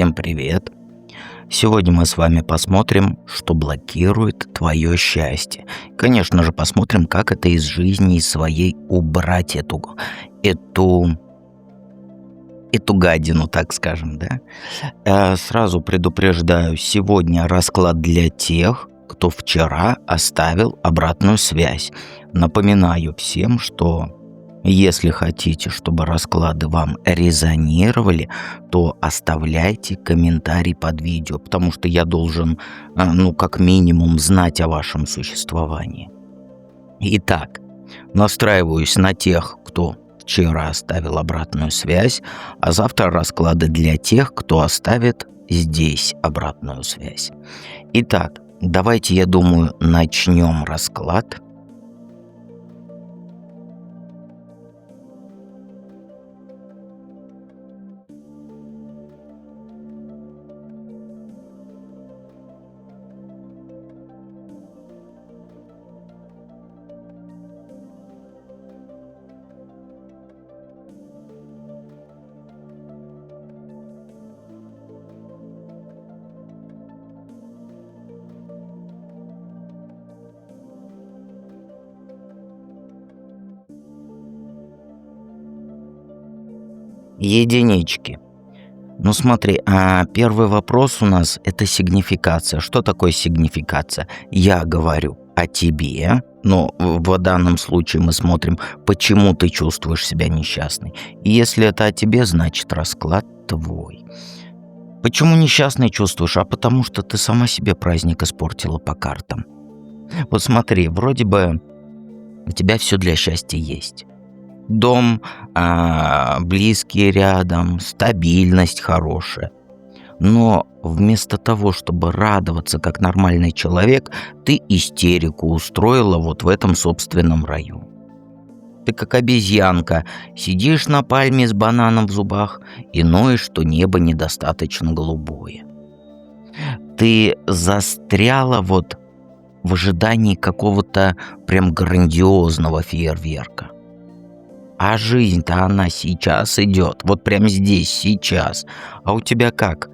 Всем привет! Сегодня мы с вами посмотрим, что блокирует твое счастье. Конечно же, посмотрим, как это из жизни своей убрать эту, эту гадину, так скажем, да? Сразу предупреждаю, сегодня расклад для тех, кто вчера оставил обратную связь. Напоминаю всем, что если хотите, чтобы расклады вам резонировали, то оставляйте комментарий под видео, потому что я должен, как минимум, знать о вашем существовании. Итак, настраиваюсь на тех, кто вчера оставил обратную связь, а завтра расклады для тех, кто оставит здесь обратную связь. Итак, давайте, я думаю, начнем расклад. Единички. Ну смотри, первый вопрос у нас – это сигнификация. Что такое сигнификация? Я говорю о тебе, но в данном случае мы смотрим, почему ты чувствуешь себя несчастной. И если это о тебе, значит расклад твой. Почему несчастной чувствуешь? А потому что ты сама себе праздник испортила по картам. Вот смотри, вроде бы у тебя все для счастья есть. Дом, близкие рядом, стабильность хорошая. Но вместо того, чтобы радоваться как нормальный человек, ты истерику устроила вот в этом собственном раю. Ты как обезьянка, сидишь на пальме с бананом в зубах и ноешь, что небо недостаточно голубое. Ты застряла вот в ожидании какого-то прям грандиозного фейерверка. А жизнь-то она сейчас идет, вот прямо здесь, сейчас. А у тебя как?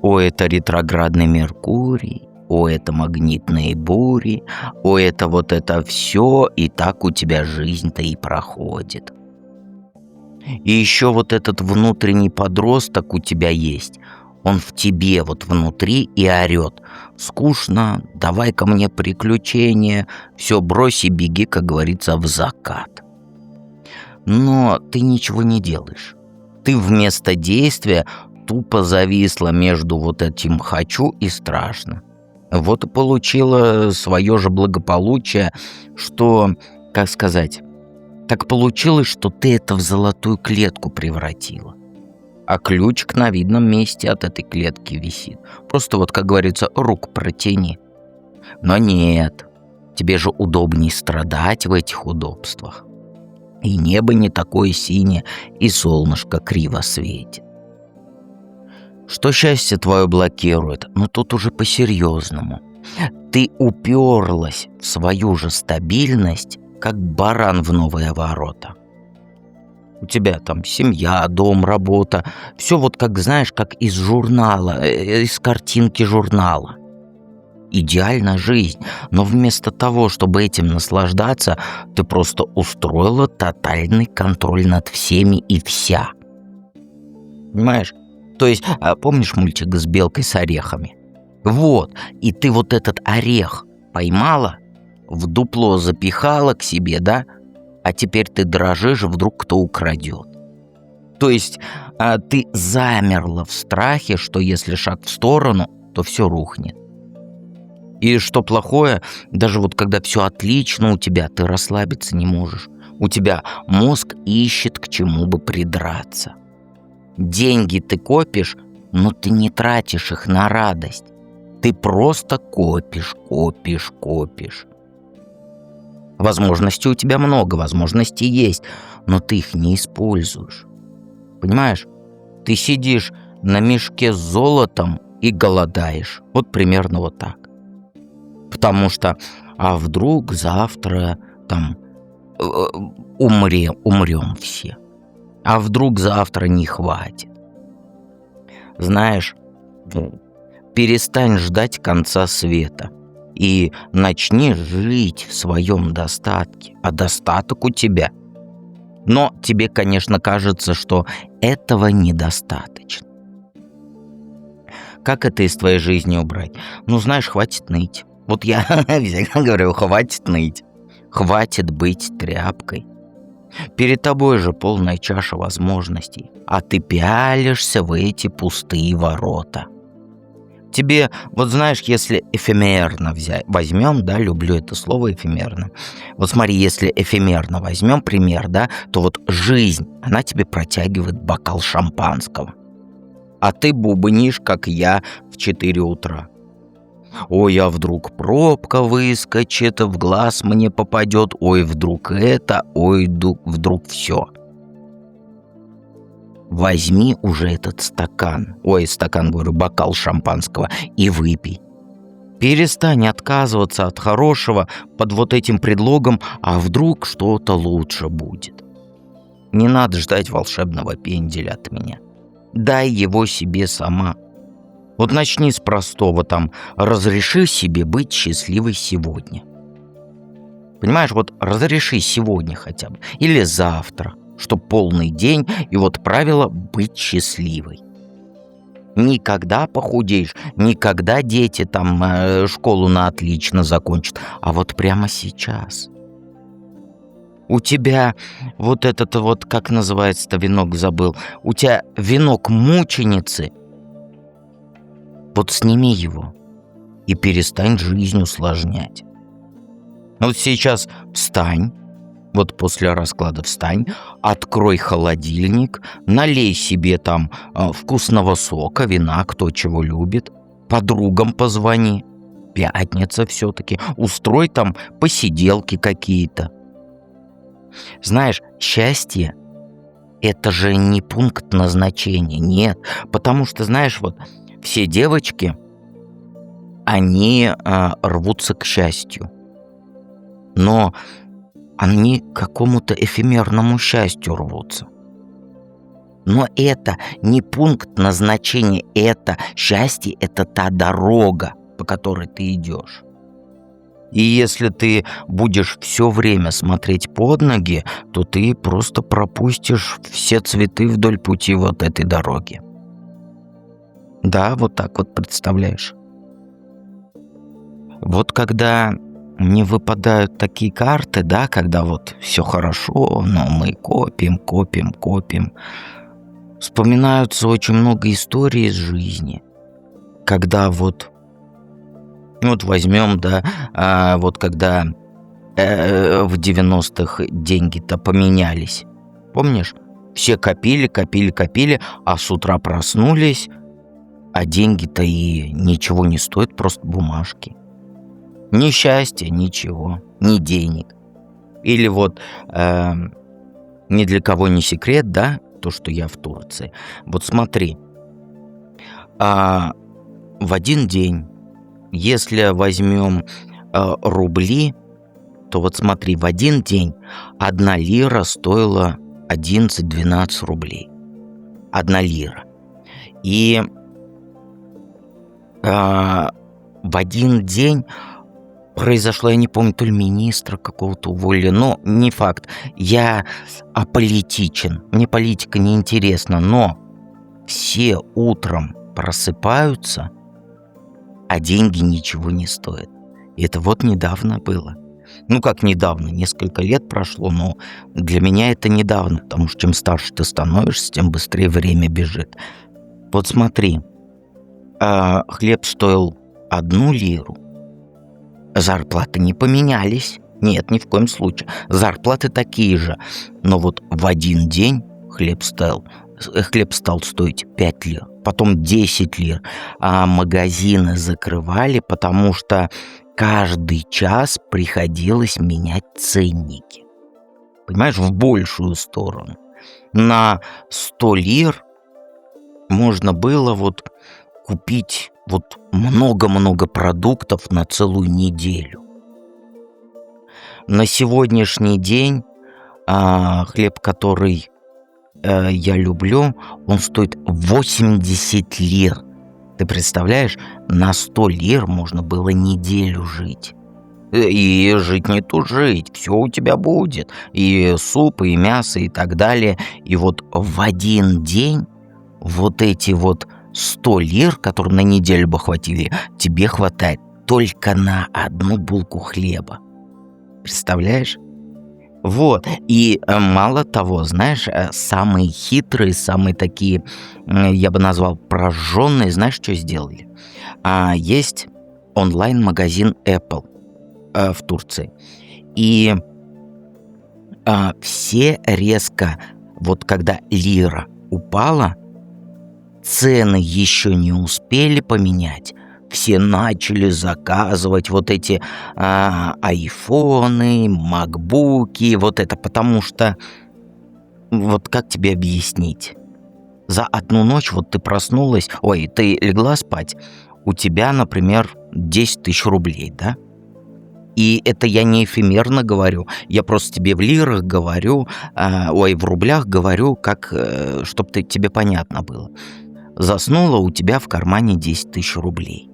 Это ретроградный Меркурий, это магнитные бури, это вот это все, и так у тебя жизнь-то и проходит. И еще вот этот внутренний подросток у тебя есть. Он в тебе вот внутри и орет: скучно, давай ко мне приключения, все брось и беги, как говорится, в закат. Но ты ничего не делаешь. Ты вместо действия тупо зависла между вот этим «хочу» и «страшно». Вот и получила свое же благополучие, что, как сказать, так получилось, что ты это в золотую клетку превратила. А ключик на видном месте от этой клетки висит. Просто вот, как говорится, руку протяни. Но нет, тебе же удобней страдать в этих удобствах. И небо не такое синее, и солнышко криво светит. Что счастье твое блокирует? Тут уже по-серьезному. Ты уперлась в свою же стабильность, как баран в новые ворота. У тебя там семья, дом, работа. Все вот как, знаешь, как из журнала, из картинки журнала. Идеальная жизнь, но вместо того, чтобы этим наслаждаться, ты просто устроила тотальный контроль над всеми и вся. Понимаешь? То есть, помнишь мультик с белкой с орехами? Вот, и ты вот этот орех поймала, в дупло запихала к себе, да? А теперь ты дрожишь, вдруг кто украдет. То есть, ты замерла в страхе, что если шаг в сторону, то все рухнет. И что плохое, даже вот когда все отлично у тебя, ты расслабиться не можешь. У тебя мозг ищет, к чему бы придраться. Деньги ты копишь, но ты не тратишь их на радость. Ты просто копишь. Возможностей у тебя много, возможностей есть, но ты их не используешь. Понимаешь? Ты сидишь на мешке с золотом и голодаешь. Вот примерно вот так. Потому что, а вдруг завтра там умрем все? А вдруг завтра не хватит? знаешь, перестань ждать конца света и начни жить в своем достатке. А достаток у тебя. Но тебе, конечно, кажется, что этого недостаточно. Как это из твоей жизни убрать? Ну, знаешь, хватит ныть. Вот я всегда говорю, хватит ныть. Хватит быть тряпкой. Перед тобой же полная чаша возможностей, а ты пялишься в эти пустые ворота. Тебе, вот знаешь, если эфемерно возьмем, да, люблю это слово эфемерно. Вот смотри, если эфемерно возьмем пример, да, то вот жизнь, она тебе протягивает бокал шампанского. А ты бубнишь, как я, в 4 утра. Ой, а вдруг пробка выскочит, в глаз мне попадет, ой, вдруг это, ой, вдруг все. Возьми уже этот бокал шампанского и выпей. Перестань отказываться от хорошего под вот этим предлогом, а вдруг что-то лучше будет. Не надо ждать волшебного пенделя от меня. Дай его себе сама. Вот начни с простого там: разреши себе быть счастливой сегодня. Понимаешь, вот разреши сегодня хотя бы, или завтра, чтоб полный день, и вот правило быть счастливой. Никогда похудеешь, никогда дети там школу на отлично закончат, а вот прямо сейчас. У тебя вот этот вот, как называется-то венок, забыл, у тебя венок мученицы. Вот сними его и перестань жизнь усложнять. Вот сейчас встань, вот после расклада встань, открой холодильник, налей себе там вкусного сока, вина, кто чего любит, подругам позвони, пятница все-таки, устрой там посиделки какие-то. Знаешь, счастье – это же не пункт назначения, нет, потому что, знаешь, вот все девочки, они рвутся к счастью, но они к какому-то эфемерному счастью рвутся. Но это не пункт назначения, это счастье, это та дорога, по которой ты идешь. И если ты будешь все время смотреть под ноги, то ты просто пропустишь все цветы вдоль пути вот этой дороги. Да, вот так вот представляешь. Вот когда мне выпадают такие карты, да, когда вот все хорошо, но мы копим, вспоминаются очень много историй из жизни, когда вот возьмем, да, вот когда в 90-х деньги-то поменялись, помнишь? Все копили, а с утра проснулись, а деньги-то и ничего не стоят, просто бумажки. Ни счастья, ничего, ни денег. Или вот ни для кого не секрет, да, то, что я в Турции. Вот смотри, в один день, если возьмем рубли, то вот смотри, в один день 1 лира стоила 11-12 рублей. 1 лира. И в один день произошло, я не помню, то ли министра какого-то уволили, но не факт. Я аполитичен, мне политика не интересна, но все утром просыпаются, а деньги ничего не стоят. И это вот недавно было. Ну, как недавно, несколько лет прошло, но для меня это недавно, потому что чем старше ты становишься, тем быстрее время бежит. Вот смотри, хлеб стоил 1 лиру, зарплаты не поменялись, нет, ни в коем случае, зарплаты такие же, но вот в один день хлеб стал стоить 5 лир, потом 10 лир, а магазины закрывали, потому что каждый час приходилось менять ценники. Понимаешь, в большую сторону. На 100 лир можно было вот купить вот много-много продуктов на целую неделю. На сегодняшний день хлеб, который я люблю, он стоит 80 лир. Ты представляешь, на 100 лир можно было неделю жить. И жить не тужить, все у тебя будет. И суп, и мясо, и так далее. И вот в один день вот эти вот 100 лир, которые на неделю бы хватили, тебе хватает только на одну булку хлеба. Представляешь? Вот. И мало того, знаешь, самые хитрые, самые такие, я бы назвал, прожженные, знаешь, что сделали? Есть онлайн-магазин Apple в Турции. И все резко, вот когда лира упала, цены еще не успели поменять. Все начали заказывать вот эти айфоны, макбуки, вот это, потому что, вот как тебе объяснить? За одну ночь вот ты проснулась, ты легла спать, у тебя, например, 10 тысяч рублей, да? И это я не эфемерно говорю, я просто тебе в лирах говорю, в рублях говорю, как, чтобы тебе понятно было. Заснула, у тебя в кармане 10 тысяч рублей.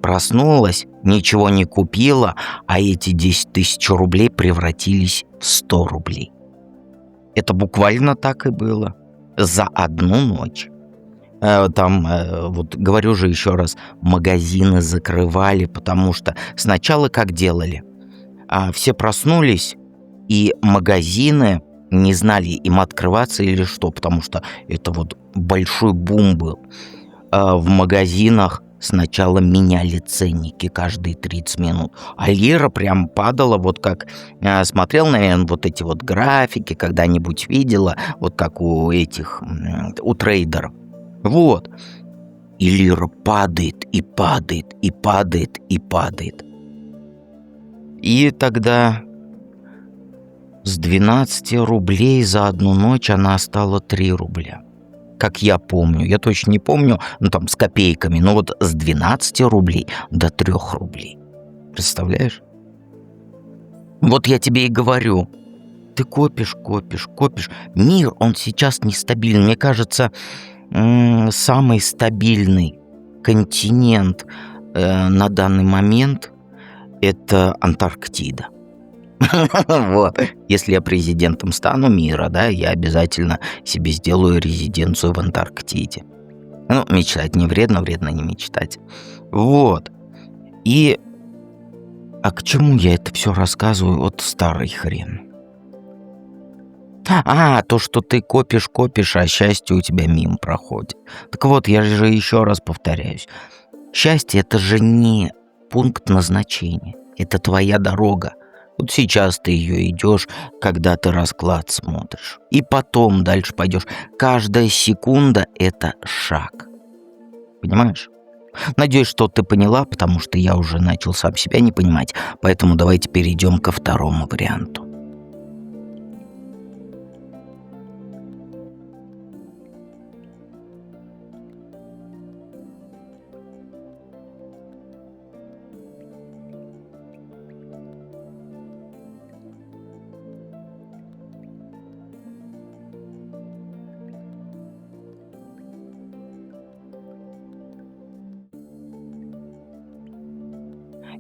Проснулась, ничего не купила, а эти 10 тысяч рублей превратились в 100 рублей. Это буквально так и было. За одну ночь. Там, вот говорю же еще раз, магазины закрывали, потому что сначала как делали? Все проснулись, и магазины не знали, им открываться или что, потому что это вот большой бум был. В магазинах сначала меняли ценники каждые 30 минут, а лира прям падала, вот как смотрел, наверное, вот эти вот графики, когда-нибудь видела, вот как у трейдеров. Вот. И лира падает, и падает, и падает, и падает. И тогда с 12 рублей за одну ночь она стала 3 рубля. Как я помню, я точно не помню, там с копейками, но вот с 12 рублей до 3 рублей. Представляешь? Вот я тебе и говорю, ты копишь. Мир, он сейчас нестабильный. Мне кажется, самый стабильный континент на данный момент – это Антарктида. Вот. Если я президентом стану мира, да, я обязательно себе сделаю резиденцию в Антарктиде. Мечтать не вредно, вредно не мечтать. Вот. И к чему я это все рассказываю? Вот старый хрен. То, что ты копишь, а счастье у тебя мимо проходит. Так вот, я же еще раз повторяюсь. Счастье – это же не пункт назначения. Это твоя дорога. Вот сейчас ты ее идешь, когда ты расклад смотришь. И потом дальше пойдешь. Каждая секунда – это шаг. Понимаешь? Надеюсь, что ты поняла, потому что я уже начал сам себя не понимать. Поэтому давайте перейдем ко второму варианту.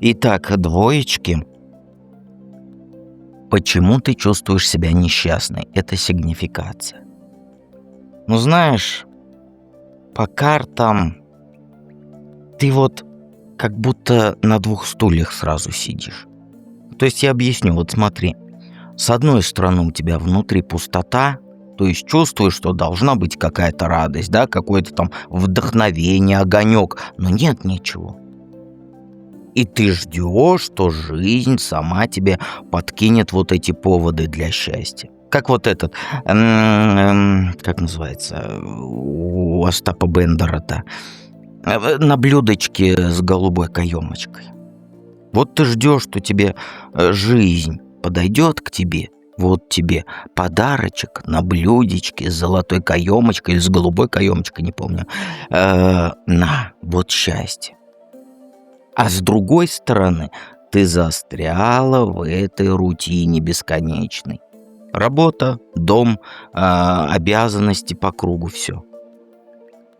Итак, двоечки. Почему ты чувствуешь себя несчастной? Это сигнификация. Знаешь, по картам ты вот как будто на 2 стульях сразу сидишь. То есть я объясню, вот смотри. С одной стороны у тебя внутри пустота, то есть чувствуешь, что должна быть какая-то радость, да, какое-то там вдохновение, огонек, но нет ничего. И ты ждешь, что жизнь сама тебе подкинет вот эти поводы для счастья. Как вот этот, как называется, у Остапа Бендера-то, на блюдечке с голубой каемочкой. Вот ты ждешь, что тебе жизнь подойдет к тебе, вот тебе подарочек на блюдечке с золотой каемочкой или с голубой каемочкой, не помню. Вот счастье. А с другой стороны, ты застряла в этой рутине бесконечной. Работа, дом, обязанности по кругу, все.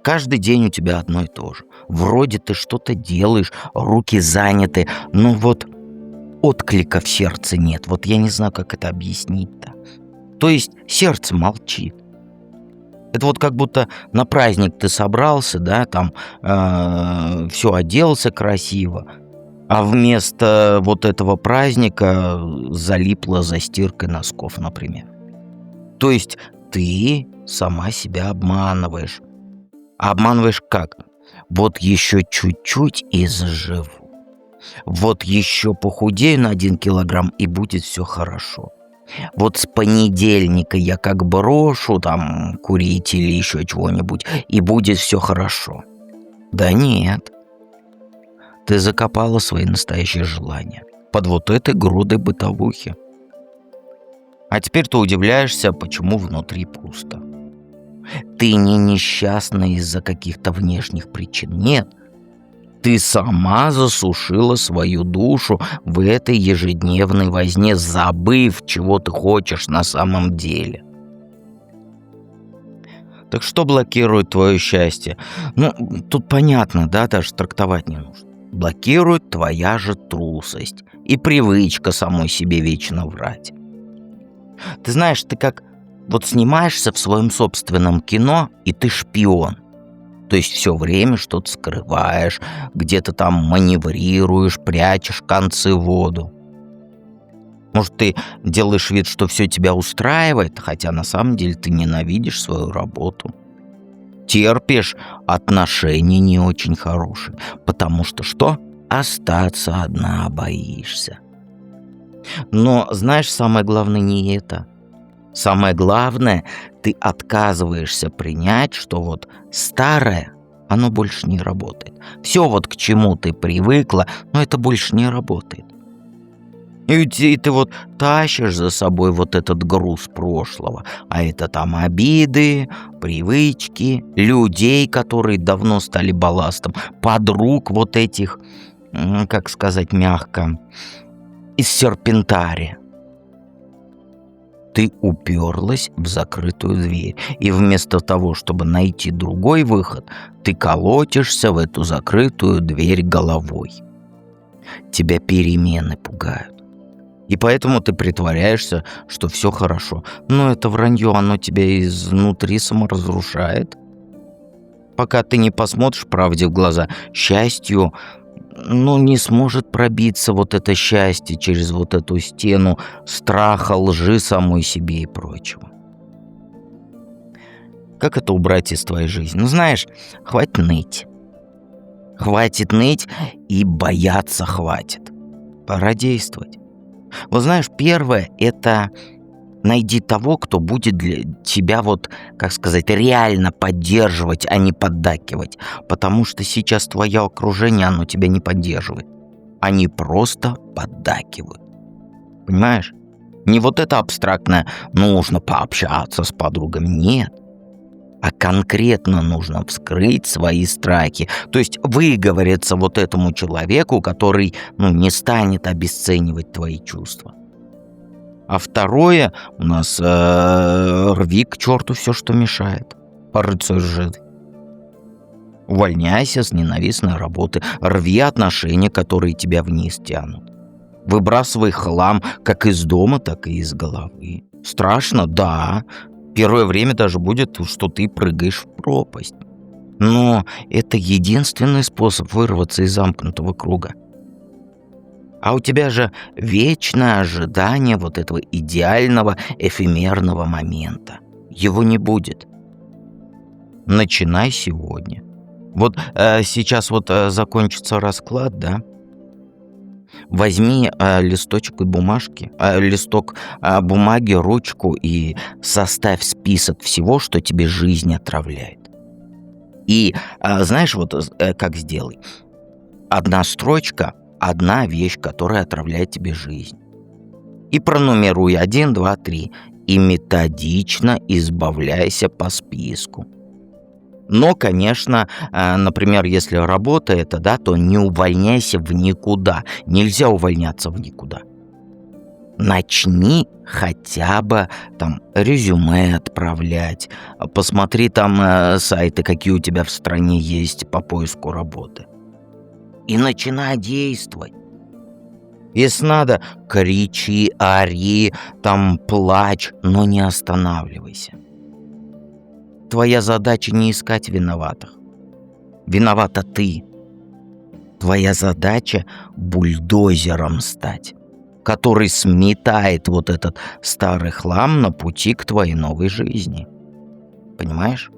Каждый день у тебя одно и то же. Вроде ты что-то делаешь, руки заняты, но вот отклика в сердце нет. Вот я не знаю, как это объяснить-то. То есть сердце молчит. Это вот как будто на праздник ты собрался, да, там все оделся красиво, а вместо вот этого праздника залипла за стиркой носков, например. То есть ты сама себя обманываешь. А обманываешь как? Вот еще чуть-чуть и заживу. Вот еще похудею на 1 килограмм, и будет все хорошо. Вот с понедельника я как брошу там курить или еще чего-нибудь, и будет все хорошо. Да нет. Ты закопала свои настоящие желания под вот этой грудой бытовухи. А теперь ты удивляешься, почему внутри пусто. Ты не несчастна из-за каких-то внешних причин. Нет. Ты сама засушила свою душу в этой ежедневной возне, забыв, чего ты хочешь на самом деле. Так что блокирует твое счастье? Ну, тут понятно, да, даже трактовать не нужно. Блокирует твоя же трусость и привычка самой себе вечно врать. Ты знаешь, ты как вот снимаешься в своем собственном кино, и ты шпион. То есть все время что-то скрываешь, где-то там маневрируешь, прячешь концы в воду. Может, ты делаешь вид, что все тебя устраивает, хотя на самом деле ты ненавидишь свою работу. Терпишь отношения не очень хорошие, потому что что? Остаться одна боишься. Но знаешь, самое главное не это. Самое главное, ты отказываешься принять, что вот старое, оно больше не работает. Все вот к чему ты привыкла, но это больше не работает. И ты вот тащишь за собой вот этот груз прошлого. А это там обиды, привычки, людей, которые давно стали балластом, подруг вот этих, как сказать мягко, из серпентария. Ты уперлась в закрытую дверь, и вместо того, чтобы найти другой выход, ты колотишься в эту закрытую дверь головой. Тебя перемены пугают. И поэтому ты притворяешься, что все хорошо. Но это вранье, оно тебя изнутри саморазрушает. Пока ты не посмотришь правде в глаза, счастью, не сможет пробиться вот это счастье через вот эту стену страха, лжи самой себе и прочего. Как это убрать из твоей жизни? Знаешь, хватит ныть. Хватит ныть и бояться хватит. Пора действовать. Вот знаешь, первое – это найди того, кто будет для тебя вот, как сказать, реально поддерживать, а не поддакивать. Потому что сейчас твое окружение, оно тебя не поддерживает. Они просто поддакивают. Понимаешь? Не вот это абстрактное «нужно пообщаться с подругами». Нет. А конкретно нужно вскрыть свои страхи. То есть выговориться вот этому человеку, который не станет обесценивать твои чувства. А второе у нас рви к черту все, что мешает. Рыцарь же. Увольняйся с ненавистной работы. Рви отношения, которые тебя вниз тянут. Выбрасывай хлам как из дома, так и из головы. Страшно? Да. Первое время даже будет, что ты прыгаешь в пропасть. Но это единственный способ вырваться из замкнутого круга. А у тебя же вечное ожидание вот этого идеального эфемерного момента. Его не будет. Начинай сегодня. Вот сейчас вот закончится расклад, да? Возьми листочек и бумажки, листок бумаги, ручку и составь список всего, что тебе жизнь отравляет. И знаешь, вот как сделай? Одна строчка, одна вещь, которая отравляет тебе жизнь. И пронумеруй 1, 2, 3. И методично избавляйся по списку. Но, конечно, например, если работа это, да, то не увольняйся в никуда. Нельзя увольняться в никуда. Начни хотя бы там резюме отправлять. Посмотри там сайты, какие у тебя в стране есть по поиску работы. И начинай действовать. Если надо, кричи, ори, там плачь, но не останавливайся. Твоя задача не искать виноватых. Виновата ты. Твоя задача бульдозером стать, который сметает вот этот старый хлам на пути к твоей новой жизни. Понимаешь?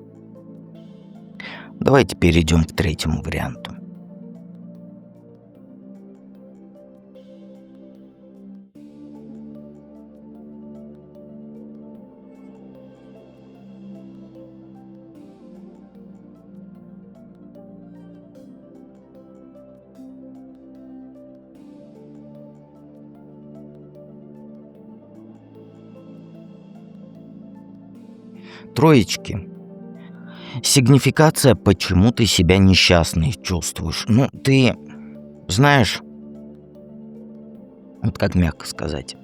Давайте перейдем к третьему варианту. Троечки. Сигнификация, почему ты себя несчастной чувствуешь. Ну, ты знаешь, вот как мягко сказать.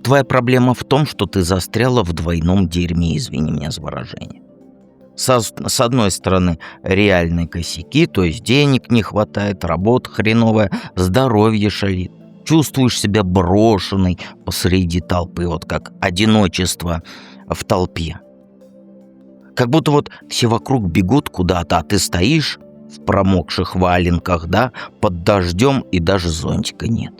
Твоя проблема в том, что ты застряла в двойном дерьме, извини меня за выражение. С одной стороны, реальные косяки, то есть денег не хватает, работа хреновая, здоровье шалит. Чувствуешь себя брошенной посреди толпы, вот как одиночество в толпе. Как будто вот все вокруг бегут куда-то, а ты стоишь в промокших валенках, да, под дождем, и даже зонтика нет.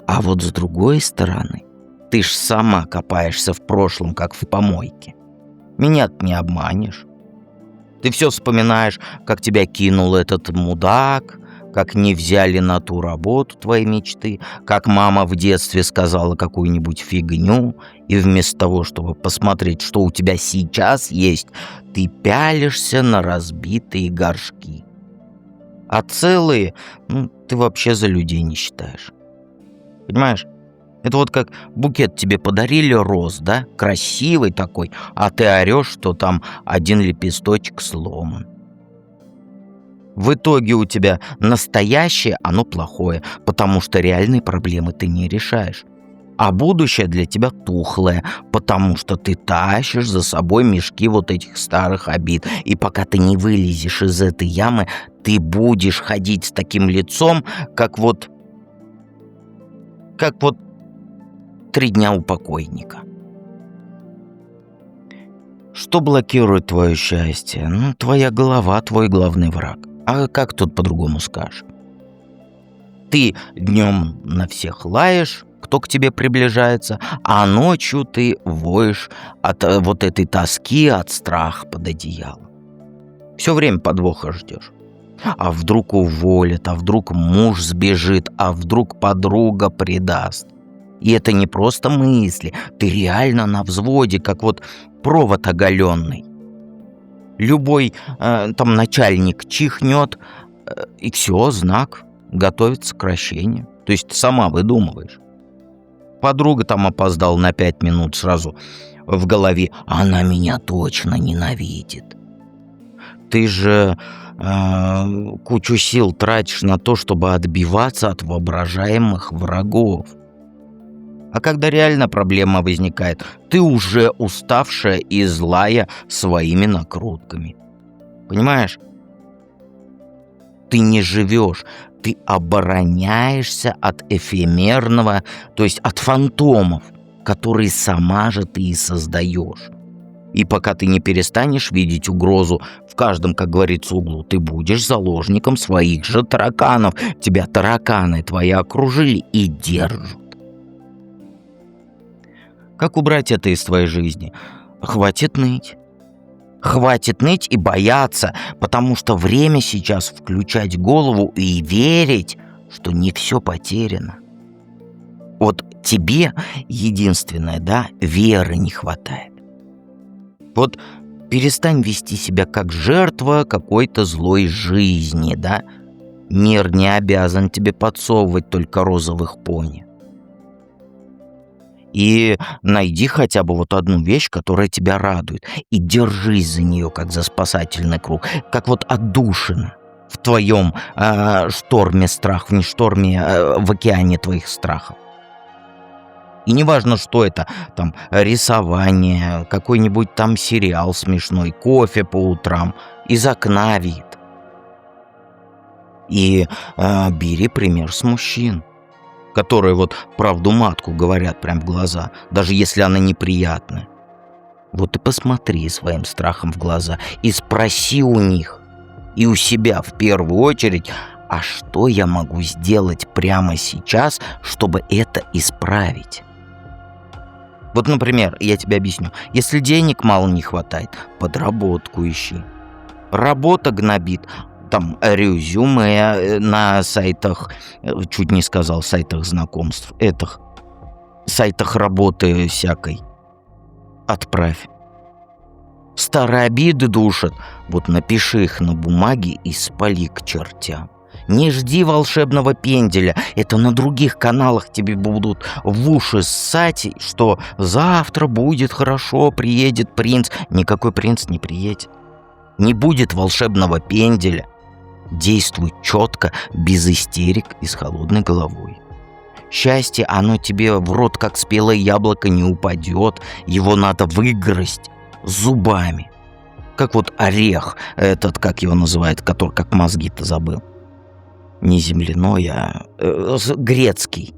А вот с другой стороны, ты ж сама копаешься в прошлом, как в помойке. Меня-то не обманешь. Ты все вспоминаешь, как тебя кинул этот мудак, как не взяли на ту работу твои мечты, как мама в детстве сказала какую-нибудь фигню, и вместо того, чтобы посмотреть, что у тебя сейчас есть, ты пялишься на разбитые горшки. А целые, ты вообще за людей не считаешь. Понимаешь? Это вот как букет тебе подарили роз, да? Красивый такой, а ты орешь, что там один лепесточек сломан. В итоге у тебя настоящее, оно плохое, потому что реальные проблемы ты не решаешь. А будущее для тебя тухлое, потому что ты тащишь за собой мешки вот этих старых обид. И пока ты не вылезешь из этой ямы, ты будешь ходить с таким лицом, как вот 3 дня у покойника. Что блокирует твое счастье? Твоя голова, твой главный враг. А как тут по-другому скажешь? Ты днем на всех лаешь, кто к тебе приближается, а ночью ты воешь от вот этой тоски, от страха под одеялом. Все время подвоха ждешь. А вдруг уволят, а вдруг муж сбежит, а вдруг подруга предаст. И это не просто мысли, ты реально на взводе, как вот провод оголенный. Любой там начальник чихнет, и все, знак, готовится к сокращению. То есть ты сама выдумываешь. Подруга там опоздала на 5 минут, сразу в голове: она меня точно ненавидит. Ты же кучу сил тратишь на то, чтобы отбиваться от воображаемых врагов. А когда реально проблема возникает, ты уже уставшая и злая своими накрутками. Понимаешь? Ты не живешь, ты обороняешься от эфемерного, то есть от фантомов, которые сама же ты и создаешь. И пока ты не перестанешь видеть угрозу в каждом, как говорится, углу, ты будешь заложником своих же тараканов. Тебя тараканы твои окружили и держат. Как убрать это из твоей жизни? Хватит ныть. Хватит ныть и бояться, потому что время сейчас включать голову и верить, что не все потеряно. Вот тебе единственное, да, веры не хватает. Вот перестань вести себя как жертва какой-то злой жизни, да? Мир не обязан тебе подсовывать только розовых пони. И найди хотя бы вот одну вещь, которая тебя радует, и держись за нее, как за спасательный круг, как вот отдушина в твоем шторме страхов, не шторме, в океане твоих страхов. И неважно, что это, там, рисование, какой-нибудь там сериал смешной, кофе по утрам, из окна вид. И бери пример с мужчин, которые вот правду матку говорят прям в глаза, даже если она неприятная. Вот и посмотри своим страхом в глаза и спроси у них, и у себя в первую очередь, а что я могу сделать прямо сейчас, чтобы это исправить? Вот, например, я тебе объясню, если денег мало не хватает, подработку ищи. Работа гнобит, там резюме на сайтах, чуть не сказал, сайтах знакомств, сайтах работы всякой. Отправь. Старые обиды душат, вот напиши их на бумаге и спали к чертям. Не жди волшебного пенделя, это на других каналах тебе будут в уши ссать, что завтра будет хорошо, приедет принц. Никакой принц не приедет. Не будет волшебного пенделя. Действуй четко, без истерик и с холодной головой. Счастье, оно тебе в рот, как спелое яблоко, не упадет. Его надо выгрызть зубами. Как вот орех, этот, как его называют, который как мозги-то забыл. Не земляной, а грецкий.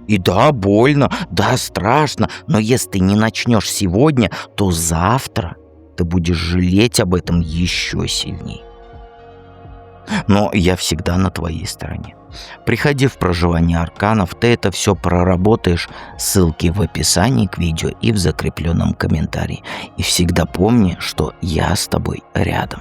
И да, больно, да, страшно, но если ты не начнешь сегодня, то завтра ты будешь жалеть об этом еще сильнее. Но я всегда на твоей стороне. Приходи в проживание арканов, ты это все проработаешь. Ссылки в описании к видео и в закрепленном комментарии. И всегда помни, что я с тобой рядом.